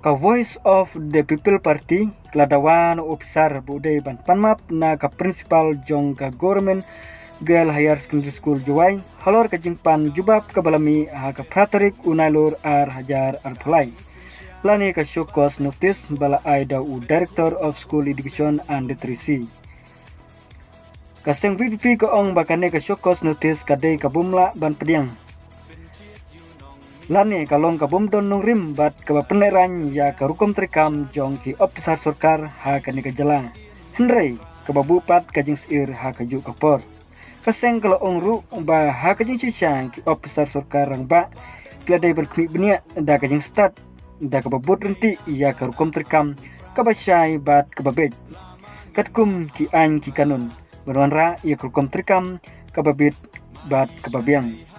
Ka Voice of the People Party keladawan officer budai ban panmap na ka principal jong ka government girl higher secondary school Juwai halor ka jingpan jubab ka balami ha ka pratorik unailur ar hajar ar pulai lani ka shokos notice bala aida u director of school education and literacy kaseng VPP ka ong bakane ka shokos notice kadai ka bumla ban pediang lani kalong kabum don nungrim bat kabapeneran ya karukom trikam jong ki officer sarkar ha kani kajala henrei kababupat kajing sir ha kaju kapor kaseng kalau ongru ba ha kajing cicang ki officer sarkar rang ba kladai berkmi benia da kajing start da kababut renti ya karukom trikam kabashai bat kababej katkum ki an ki kanun berwanra ya karukom trikam kababit bat kababiang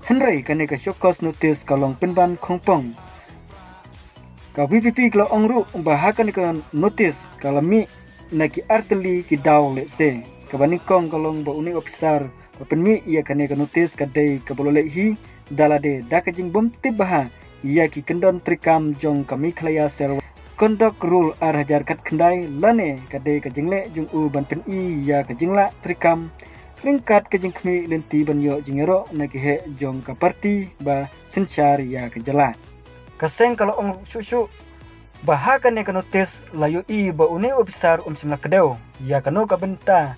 Henry kane ka shokos notice kalong penban khongpong ka VPP kalau ongru bahakan ka notice kalami naki arteli ki daw lese ka banikong kalong ba uni officer penmi ia kane ka notice ka dei ka bolole hi dalade dakajing bom tibaha ia ki kendon trikam jong kami khlaya sel conduct rule ar hajar kat khandai lane ka dei ka jingle jung u ban pen i ia ka jingla trikam ringkat ke jengkmi lenti banyo jingero naki he jong ka parti ba senchar ya ke jala kaseng kalau ong susu bahakan ka notice layu i ba une officer simla kedeu ya kanu ka benta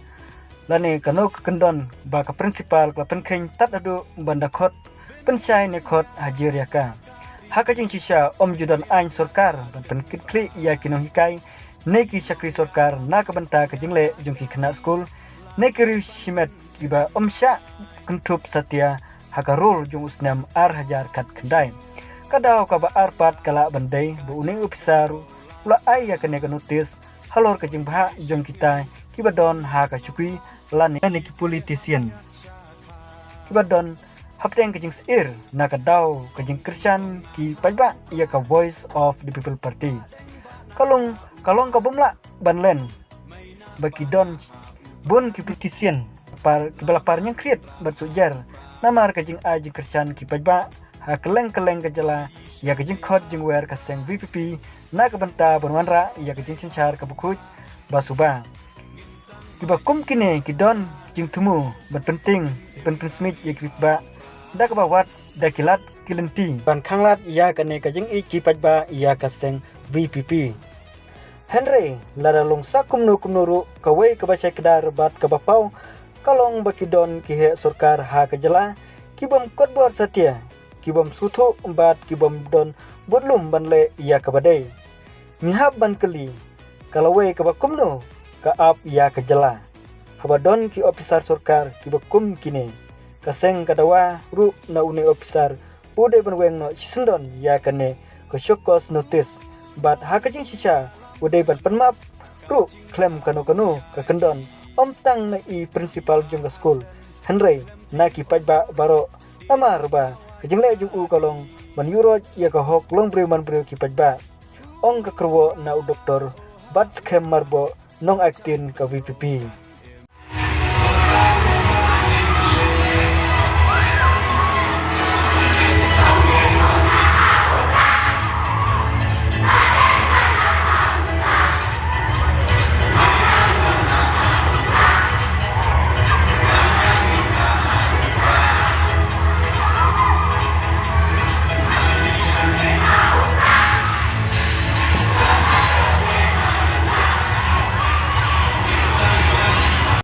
lane kanu ka kendon ba ka principal ka penkheng tat adu banda khot pensai ne khot hajir ya ka haka jing chisha judan ain sarkar ban penkit kli ya kinu hikai neki sakri sarkar na ka benta ka jingle jong ki khna school Nekiri shimet kiba omsya kentup satya hakarul jung usnam ar hajar kat kendai. Kadau kaba arpat kala bandai bu uning upisaru ula ai ya kene notis halor ka jingba jong kita kiba don ha ka chukui lani ki politician. Kiba don hapteng ka jing sir na kadau ka jing Christian ki pajba ya ka Voice of the People Party. Kalong ka bumla banlen bagi don Bun ki politician par kibala parnya kreat bersujar namar kajing aji kersan ki pajba ha keleng ke jala ya kajing khot jing wer kaseng VPP na kabenta bonwanra ya kajing sinsar kabukut basuba kibakum kine kidon jing tumu berpenting penting smith ya kibba da kabawat da kilat kilenti ban khanglat ya kane kajing i ki pajba ya kaseng VPP Henry lada longsa kumnu kawai kabasai kedar bat kabapau kalong bakidon kihe surkar ha kejala kibam kodbor satya kibam sutu bat kibam don bodlum banle iya kabadai mihab ban keli kalawai kabakumnu ka ap ya kejala habadon ki officer surkar kibakum kine kaseng kadawa ru na une officer ude banweng no sisendon ya kane ko shokos notice bat ha kajing sisa udai ban penmap ru klem kanu ka kendon tang na i principal jong ka school Henry na ki pajba baro amar ba kejingle jung u kalong man yuro ya ka hok long bre man bre ki pajba ong ka krwo na u doktor bat scam marbo nong aktin ka VPP